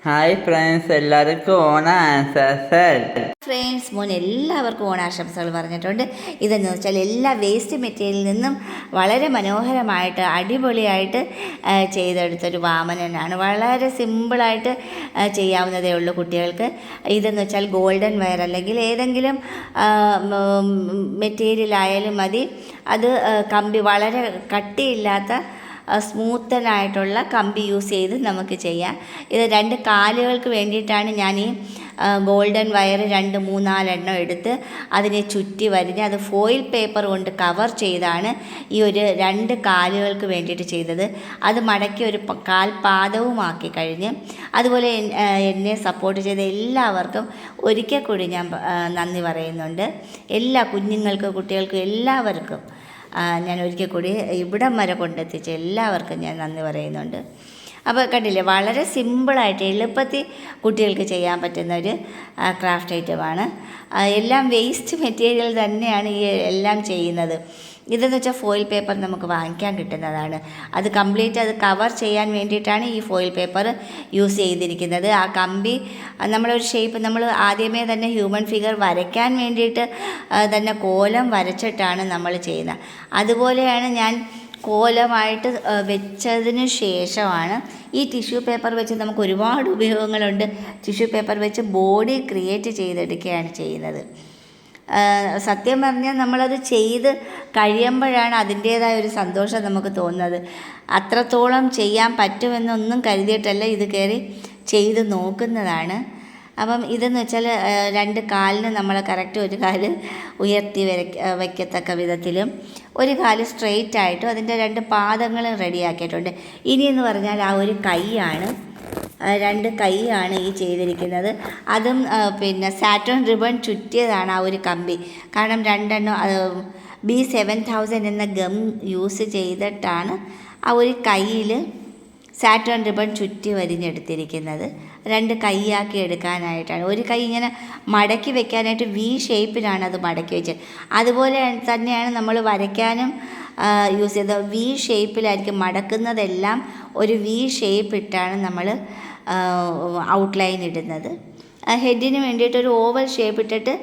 Hi friends, എല്ലാവർക്കും ഓണ ആശംസകൾ. ഫ്രണ്ട്സ്, മോൻ എല്ലാവർക്കും ഓണാശംസകൾ പറഞ്ഞിട്ടുണ്ട്. ഇതെന്ന് വെച്ചാൽ എല്ലാ വേസ്റ്റ് മെറ്റീരിയലിൽ നിന്നും വളരെ മനോഹരമായിട്ട് അടിപൊളിയായിട്ട് ചെയ്തെടുത്തൊരു വാമനനാണ്. വളരെ സിമ്പിളായിട്ട് ചെയ്യാവുന്നതേ ഉള്ളൂ കുട്ടികൾക്ക്. ഇതെന്ന് വെച്ചാൽ ഗോൾഡൻ വയർ അല്ലെങ്കിൽ ഏതെങ്കിലും മെറ്റീരിയലായാലും മതി. അത് കമ്പി വളരെ കട്ടിയില്ലാത്ത സ്മൂത്തനായിട്ടുള്ള കമ്പി യൂസ് ചെയ്ത് നമുക്ക് ചെയ്യാം. ഇത് 2 കാലുകൾക്ക് വേണ്ടിയിട്ടാണ് ഞാൻ ഈ ഗോൾഡൻ വയർ 2, 3, 4 എണ്ണം എടുത്ത് അതിനെ ചുറ്റി വരിഞ്ഞ് അത് ഫോയിൽ പേപ്പർ കൊണ്ട് കവർ ചെയ്താണ് ഈ ഒരു 2 കാലുകൾക്ക് വേണ്ടിയിട്ട് ചെയ്തത്. അത് മടക്കി ഒരു കാൽപാദവുമാക്കി കഴിഞ്ഞ് അതുപോലെ എന്നെ സപ്പോർട്ട് ചെയ്ത എല്ലാവർക്കും ഒരിക്കൽ കൂടി ഞാൻ നന്ദി പറയുന്നുണ്ട്. എല്ലാ കുഞ്ഞുങ്ങൾക്കും കുട്ടികൾക്കും എല്ലാവർക്കും ഞാൻ ഒരിക്കൽ കൂടി ഇവിടം വരെ കൊണ്ടെത്തിച്ച എല്ലാവർക്കും ഞാൻ നന്ദി പറയുന്നുണ്ട്. അപ്പോൾ കണ്ടില്ലേ, വളരെ സിമ്പിളായിട്ട് എളുപ്പത്തിൽ കുട്ടികൾക്ക് ചെയ്യാൻ പറ്റുന്ന ഒരു ക്രാഫ്റ്റ് ഐറ്റമാണ്. എല്ലാം വേസ്റ്റ് മെറ്റീരിയൽ തന്നെയാണ് ഈ എല്ലാം ചെയ്യുന്നത്. ഇതെന്ന് വെച്ചാൽ ഫോയിൽ പേപ്പർ നമുക്ക് വാങ്ങിക്കാൻ കിട്ടുന്നതാണ്. അത് കംപ്ലീറ്റ് അത് കവർ ചെയ്യാൻ വേണ്ടിയിട്ടാണ് ഈ ഫോയിൽ പേപ്പർ യൂസ് ചെയ്തിരിക്കുന്നത്. ആ കമ്പി നമ്മളൊരു ഷേപ്പ് നമ്മൾ ആദ്യമേ തന്നെ ഹ്യൂമൻ ഫിഗർ വരയ്ക്കാൻ വേണ്ടിയിട്ട് തന്നെ കോലം വരച്ചിട്ടാണ് നമ്മൾ ചെയ്യുന്നത്. അതുപോലെയാണ് ഞാൻ കോലമായിട്ട് വെച്ചതിന് ശേഷമാണ് ഈ ടിഷ്യൂ പേപ്പർ വെച്ച് നമുക്ക് ഒരുപാട് ഉപയോഗങ്ങളുണ്ട്. ടിഷ്യൂ പേപ്പർ വെച്ച് ബോഡി ക്രിയേറ്റ് ചെയ്തെടുക്കുകയാണ് ചെയ്യുന്നത്. സത്യം പറഞ്ഞാൽ നമ്മളത് ചെയ്ത് കഴിയുമ്പോഴാണ് അതിൻ്റേതായ ഒരു സന്തോഷം നമുക്ക് തോന്നുന്നത്. അത്രത്തോളം ചെയ്യാൻ പറ്റുമെന്നൊന്നും കരുതിയിട്ടല്ല ഇത് കയറി ചെയ്ത് നോക്കുന്നതാണ്. അപ്പം ഇതെന്ന് വെച്ചാൽ 2 കാലിന് നമ്മൾ കറക്റ്റ് ഒരു കാല് ഉയർത്തി വയ്ക്കത്തക്ക വിധത്തിലും ഒരു കാല് സ്ട്രെയിറ്റ് ആയിട്ടും അതിൻ്റെ 2 പാദങ്ങളും റെഡിയാക്കിയിട്ടുണ്ട്. ഇനിയെന്ന് പറഞ്ഞാൽ ആ ഒരു കൈയാണ് 2 കൈയാണ് ഈ ചെയ്തിരിക്കുന്നത്. അതും പിന്നെ സാറ്റേൺ റിബൺ ചുറ്റിയതാണ് ആ ഒരു കമ്പി. കാരണം 2 എണ്ണം B7000 എന്ന ഗം യൂസ് ചെയ്തിട്ടാണ് ആ ഒരു കൈയിൽ സാറ്റേൺ റിബൺ ചുറ്റി വരിഞ്ഞെടുത്തിരിക്കുന്നത്. 2 കൈയാക്കി എടുക്കാനായിട്ടാണ്. ഒരു കൈ ഇങ്ങനെ മടക്കി വെക്കാനായിട്ട് V ഷേപ്പിലാണ് അത് മടക്കി വെച്ചത്. അതുപോലെ തന്നെയാണ് നമ്മൾ വരയ്ക്കാനും യൂസ് ചെയ്തത്. V ഷേപ്പിലായിരിക്കും മടക്കുന്നതെല്ലാം ഒരു V ഷേപ്പ് ഇട്ടാണ് നമ്മൾ ഔട്ട്ലൈൻ ഇടുന്നത്. ഹെഡിന് വേണ്ടിയിട്ടൊരു ഓവൽ ഷേപ്പ് ഇട്ടിട്ട്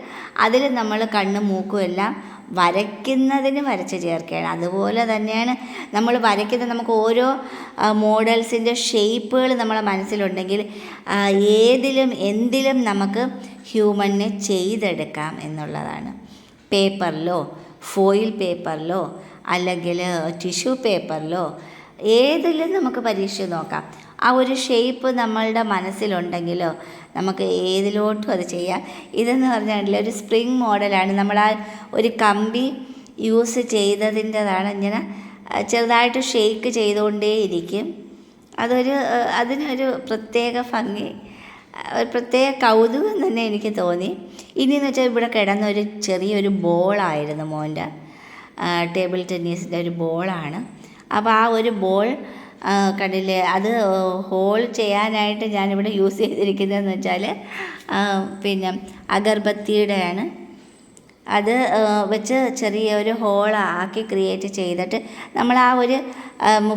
അതിൽ നമ്മൾ കണ്ണും മൂക്കും എല്ലാം വരയ്ക്കുന്നതിന് വരച്ച് ചേർക്കുകയാണ്. അതുപോലെ തന്നെയാണ് നമ്മൾ വരയ്ക്കുന്നത്. നമുക്ക് ഓരോ മോഡൽസിൻ്റെ ഷേപ്പുകൾ നമ്മളെ മനസ്സിലുണ്ടെങ്കിൽ ഏതിലും എന്തിലും നമുക്ക് ഹ്യൂമനെ ചെയ്തെടുക്കാം എന്നുള്ളതാണ്. പേപ്പറിലോ ഫോയിൽ പേപ്പറിലോ അല്ലെങ്കിൽ ടിഷ്യൂ പേപ്പറിലോ ഏതിലും നമുക്ക് പരീക്ഷിച്ച് നോക്കാം. ആ ഒരു ഷേപ്പ് നമ്മളുടെ മനസ്സിലുണ്ടെങ്കിലോ നമുക്ക് ഏതിലോട്ടും അത് ചെയ്യാം. ഇതെന്ന് പറഞ്ഞാൽ ഒരു സ്പ്രിങ് മോഡലാണ്. നമ്മൾ ആ ഒരു കമ്പി യൂസ് ചെയ്തതിൻ്റെതാണ്. ഇങ്ങനെ ചെറുതായിട്ട് ഷെയ്ക്ക് ചെയ്തുകൊണ്ടേയിരിക്കും. അതിനൊരു പ്രത്യേക ഭംഗി, ഒരു പ്രത്യേക കൗതുകം തന്നെ എനിക്ക് തോന്നി. ഇനിയെന്ന് വെച്ചാൽ ഇവിടെ കിടന്നൊരു ചെറിയൊരു ബോളായിരുന്നു മോൻ്റെ. ടേബിൾ ടെന്നീസിൻ്റെ ഒരു ബോളാണ്. അപ്പോൾ ആ ഒരു ബോൾ കണ്ടില്ലേ, അത് ഹോൾ ചെയ്യാനായിട്ട് ഞാനിവിടെ യൂസ് ചെയ്തിരിക്കുന്നതെന്ന് വെച്ചാൽ പിന്നെ അഗർബത്തിയുടെയാണ്. അത് വെച്ച് ചെറിയൊരു ഹോളാക്കി ക്രിയേറ്റ് ചെയ്തിട്ട് നമ്മൾ ആ ഒരു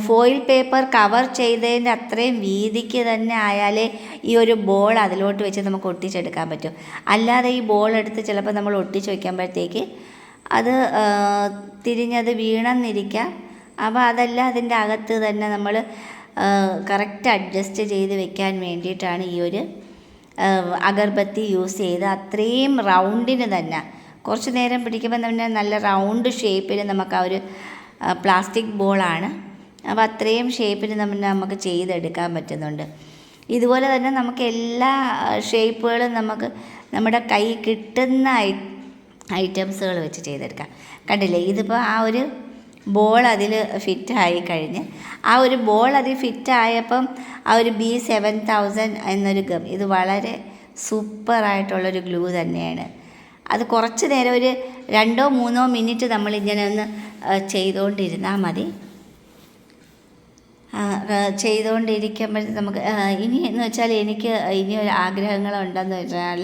ഫോയിൽ പേപ്പർ കവർ ചെയ്തതിൻ്റെ അത്രയും വീതിക്ക് തന്നെ ആയാലേ ഈ ഒരു ബോൾ അതിലോട്ട് വെച്ച് നമുക്ക് ഒട്ടിച്ചെടുക്കാൻ പറ്റും. അല്ലാതെ ഈ ബോൾ എടുത്ത് ചിലപ്പോൾ നമ്മൾ ഒട്ടിച്ച് വയ്ക്കുമ്പോഴത്തേക്ക് അത് തിരിഞ്ഞത് വീണെന്നിരിക്കാം. അപ്പോൾ അതല്ല, അതിൻ്റെ അകത്ത് തന്നെ നമ്മൾ കറക്റ്റ് അഡ്ജസ്റ്റ് ചെയ്ത് വെക്കാൻ വേണ്ടിയിട്ടാണ് ഈ ഒരു അഗർബത്തി യൂസ് ചെയ്ത് അത്രയും റൗണ്ടിന് തന്നെ കുറച്ച് നേരം പിടിക്കുമ്പോൾ തന്നെ നല്ല റൗണ്ട് ഷേപ്പിൽ നമുക്ക് ആ ഒരു പ്ലാസ്റ്റിക് ബോളാണ്. അപ്പോൾ അത്രയും ഷേപ്പിൽ നമുക്ക് ചെയ്തെടുക്കാൻ പറ്റുന്നുണ്ട്. ഇതുപോലെ തന്നെ നമുക്ക് എല്ലാ ഷേപ്പുകളും നമുക്ക് നമ്മുടെ കൈ കിട്ടുന്ന ഐറ്റംസുകൾ വെച്ച് ചെയ്തെടുക്കാം. കണ്ടില്ലേ, ഇതിപ്പോൾ ആ ഒരു ബോൾ അതിൽ ഫിറ്റായി കഴിഞ്ഞ് ആ ഒരു ബോൾ അതിൽ ഫിറ്റായപ്പം ആ ഒരു B7000 എന്നൊരു ഗം, ഇത് വളരെ സൂപ്പറായിട്ടുള്ളൊരു ഗ്ലൂ തന്നെയാണ്. അത് കുറച്ച് നേരം ഒരു 2-3 മിനിറ്റ് നമ്മളിങ്ങനെ ഒന്ന് ചെയ്തുകൊണ്ടിരുന്നാൽ മതി. ചെയ്തുകൊണ്ടിരിക്കുമ്പോൾ നമുക്ക് ഇനി എന്ന് വെച്ചാൽ എനിക്ക് ഇനിയൊരു ആഗ്രഹങ്ങളുണ്ടെന്ന് വെച്ചാൽ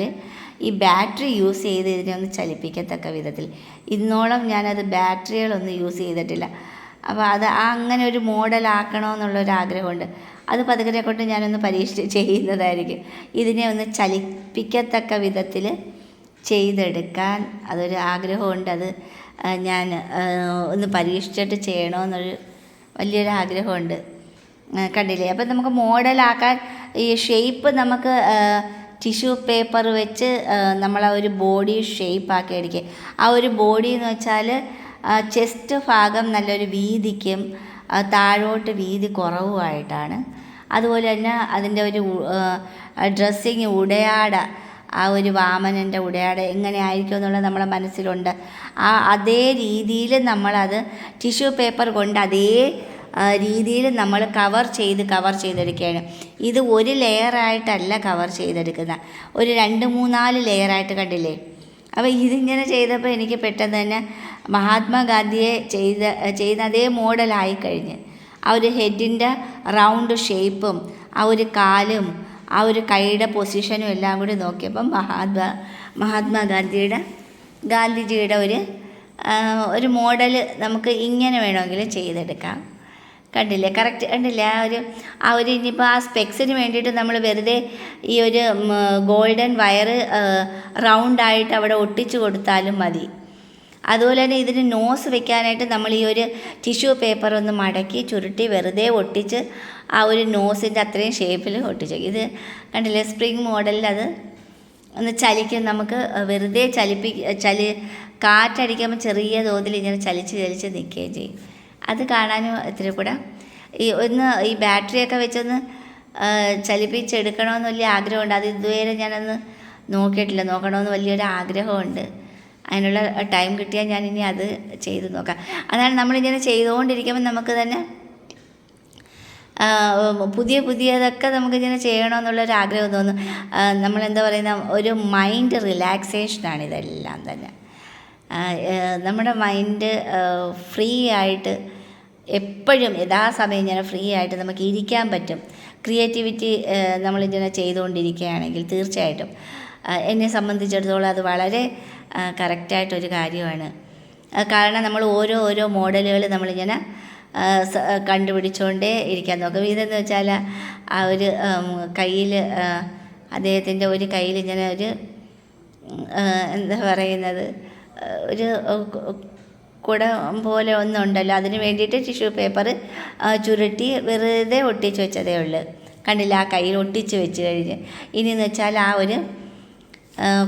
ഈ ബാറ്ററി യൂസ് ചെയ്ത് ഇതിനെ ഒന്ന് ചലിപ്പിക്കത്തക്ക വിധത്തിൽ. ഇന്നോളം ഞാനത് ബാറ്ററികളൊന്നും യൂസ് ചെയ്തിട്ടില്ല. അപ്പോൾ അത് അങ്ങനെ ഒരു മോഡലാക്കണമെന്നുള്ളൊരാഗ്രഹമുണ്ട്. അത് പതുക്കെ കൊണ്ട് ഞാനൊന്ന് പരീക്ഷിച്ച് ചെയ്യുന്നതായിരിക്കും. ഇതിനെ ഒന്ന് ചലിപ്പിക്കത്തക്ക വിധത്തിൽ ചെയ്തെടുക്കാൻ അതൊരു ആഗ്രഹമുണ്ട്. അത് ഞാൻ ഒന്ന് പരീക്ഷിച്ചിട്ട് ചെയ്യണമെന്നൊരു വലിയൊരു ആഗ്രഹമുണ്ട്. കണ്ടില്ലേ? അപ്പം നമുക്ക് മോഡലാക്കാൻ ഈ ഷേപ്പ് നമുക്ക് ടിഷ്യൂ പേപ്പർ വെച്ച് നമ്മൾ ആ ഒരു ബോഡി ഷേപ്പാക്കി എടുക്കുക. ആ ഒരു ബോഡി എന്ന് വെച്ചാൽ ചെസ്റ്റ് ഭാഗം നല്ലൊരു വീതിക്കും താഴോട്ട് വീതി കുറവുമായിട്ടാണ്. അതുപോലെ തന്നെ അതിൻ്റെ ഒരു ഡ്രസ്സിങ് ഉടയാട, ആ ഒരു വാമനൻ്റെ ഉടയാട എങ്ങനെ ആയിരിക്കും എന്നുള്ളത് നമ്മളെ മനസ്സിലുണ്ട്. അതേ രീതിയിൽ നമ്മളത് ടിഷ്യൂ പേപ്പർ കൊണ്ട് അതേ രീതിയിൽ നമ്മൾ കവർ ചെയ്തെടുക്കുകയാണ്. ഇത് ഒരു ലെയറായിട്ടല്ല കവർ ചെയ്തെടുക്കുന്ന, ഒരു 2-3-4 ലെയറായിട്ട് കണ്ടില്ലേ? അപ്പോൾ ഇതിങ്ങനെ ചെയ്തപ്പോൾ എനിക്ക് പെട്ടെന്ന് തന്നെ മഹാത്മാഗാന്ധിയെ ചെയ്ത അതേ മോഡലായി കഴിഞ്ഞ്. ആ ഒരു ഹെഡിൻ്റെ റൗണ്ട് ഷേപ്പും ആ ഒരു കാലും ആ ഒരു കൈയുടെ പൊസിഷനും എല്ലാം കൂടി നോക്കിയപ്പം ഗാന്ധിജിയുടെ ഒരു മോഡൽ നമുക്ക് ഇങ്ങനെ വേണമെങ്കിലും ചെയ്തെടുക്കാം. കണ്ടില്ലേ? കറക്റ്റ് കണ്ടില്ലേ? ആ ഒരു ഇനിയിപ്പോൾ ആ സ്പെക്സിന് വേണ്ടിയിട്ട് നമ്മൾ വെറുതെ ഈ ഒരു ഗോൾഡൻ വയർ റൗണ്ടായിട്ട് അവിടെ ഒട്ടിച്ചു കൊടുത്താലും മതി. അതുപോലെ തന്നെ ഇതിന് നോസ് വെക്കാനായിട്ട് നമ്മൾ ഈ ഒരു ടിഷ്യൂ പേപ്പർ ഒന്ന് മടക്കി ചുരുട്ടി വെറുതെ ഒട്ടിച്ച് ആ ഒരു നോസിൻ്റെ അത്രയും ഷേപ്പിൽ ഒട്ടിച്ചു. ഇത് കണ്ടില്ലേ? സ്പ്രിങ് മോഡലിൽ അത് ഒന്ന് ചലിക്കും. നമുക്ക് വെറുതെ കാറ്റടിക്കുമ്പോൾ ചെറിയ തോതിൽ ഇങ്ങനെ ചലിച്ച് നിൽക്കുകയും ചെയ്യും. അത് കാണാനും ഇത്തിരി കൂടെ ഈ ബാറ്ററിയൊക്കെ വെച്ചൊന്ന് ചലിപ്പിച്ചെടുക്കണമെന്ന് വലിയ ആഗ്രഹമുണ്ട്. അത് ഇതുവരെ ഞാനൊന്ന് നോക്കിയിട്ടില്ല. നോക്കണമെന്ന് വലിയൊരു ആഗ്രഹമുണ്ട്. അതിനുള്ള ടൈം കിട്ടിയാൽ ഞാനിനി അത് ചെയ്ത് നോക്കാം. അതാണ് നമ്മളിങ്ങനെ ചെയ്തുകൊണ്ടിരിക്കുമ്പോൾ നമുക്ക് തന്നെ പുതിയതൊക്കെ നമുക്കിങ്ങനെ ചെയ്യണമെന്നുള്ളൊരു ആഗ്രഹം തോന്നും. നമ്മളെന്താ പറയുന്ന ഒരു മൈൻഡ് റിലാക്സേഷനാണ് ഇതെല്ലാം തന്നെ. നമ്മുടെ മൈൻഡ് ഫ്രീ ആയിട്ട് എപ്പോഴും യഥാസമയം ഇങ്ങനെ ഫ്രീ ആയിട്ട് നമുക്ക് ഇരിക്കാൻ പറ്റും. ക്രിയേറ്റിവിറ്റി നമ്മളിങ്ങനെ ചെയ്തുകൊണ്ടിരിക്കുകയാണെങ്കിൽ തീർച്ചയായിട്ടും എന്നെ സംബന്ധിച്ചിടത്തോളം അത് വളരെ കറക്റ്റായിട്ടൊരു കാര്യമാണ്. കാരണം നമ്മൾ ഓരോ മോഡലുകൾ നമ്മളിങ്ങനെ കണ്ടുപിടിച്ചുകൊണ്ടേ ഇരിക്കാൻ നോക്കും. ഇതെന്ന് വെച്ചാൽ ആ ഒരു കയ്യിൽ അദ്ദേഹത്തിൻ്റെ ഒരു കയ്യിൽ ഇങ്ങനെ ഒരു എന്താ പറയുന്നത്, ഒരു കുട പോലെ ഒന്നുണ്ടല്ലോ, അതിന് വേണ്ടിയിട്ട് ടിഷ്യൂ പേപ്പർ ചുരുട്ടി വെറുതെ ഒട്ടിച്ച് വെച്ചതേ ഉള്ളൂ. കണ്ടില്ല? ആ കയ്യിൽ ഒട്ടിച്ച് വെച്ച് കഴിഞ്ഞ് ഇനിയെന്ന് വെച്ചാൽ ആ ഒരു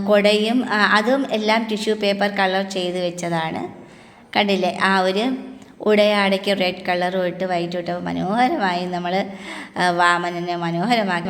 കുടയും അതും എല്ലാം ടിഷ്യൂ പേപ്പർ കളർ ചെയ്ത് വെച്ചതാണ്. കണ്ടില്ലേ? ആ ഒരു ഉടയാടയ്ക്ക് റെഡ് കളറും ഇട്ട് വൈറ്റും ഇട്ട് മനോഹരമായി നമ്മൾ വാമനനെ മനോഹരമാക്കി